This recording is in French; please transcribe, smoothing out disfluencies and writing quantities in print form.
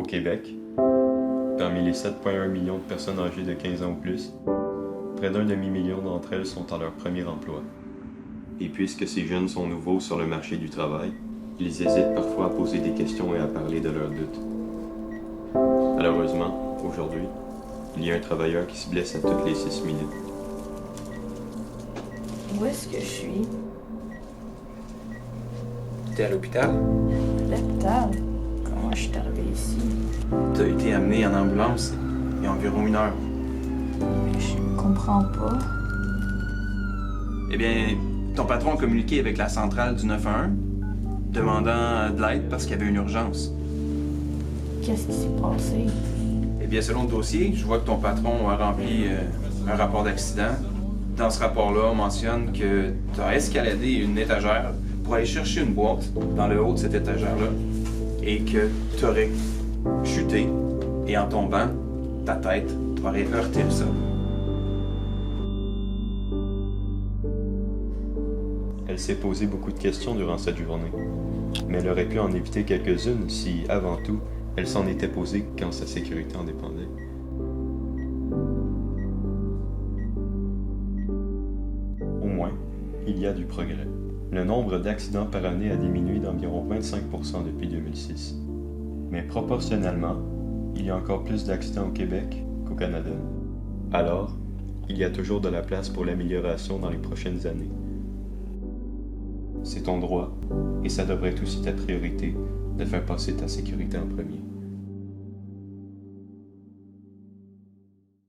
Québec, parmi les 7,1 millions de personnes âgées de 15 ans ou plus, près d'un demi-million d'entre elles sont à leur premier emploi. Et puisque ces jeunes sont nouveaux sur le marché du travail, ils hésitent parfois à poser des questions et à parler de leurs doutes. Malheureusement, aujourd'hui, il y a un travailleur qui se blesse à toutes les 6 minutes. Où est-ce que je suis? T'es à l'hôpital? L'hôpital? Comment je suis arrivé ici? T'as été amené en ambulance il y a environ 1 heure. Je comprends pas. Eh bien, ton patron a communiqué avec la centrale du 911, demandant de l'aide parce qu'il y avait une urgence. Qu'est-ce qui s'est passé? Eh bien, selon le dossier, je vois que ton patron a rempli un rapport d'accident. Dans ce rapport-là, on mentionne que tu as escaladé une étagère pour aller chercher une boîte dans le haut de cette étagère-là et que tu aurais chuté et en tombant, ta tête aurait heurté le sol. Elle s'est posé beaucoup de questions durant cette journée, mais elle aurait pu en éviter quelques-unes si, avant tout, elle s'en était posée quand sa sécurité en dépendait. Au moins, il y a du progrès. Le nombre d'accidents par année a diminué d'environ 25% depuis 2006. Mais proportionnellement, il y a encore plus d'accidents au Québec qu'au Canada. Alors, il y a toujours de la place pour l'amélioration dans les prochaines années. C'est ton droit, et ça devrait être aussi ta priorité, de faire passer ta sécurité en premier.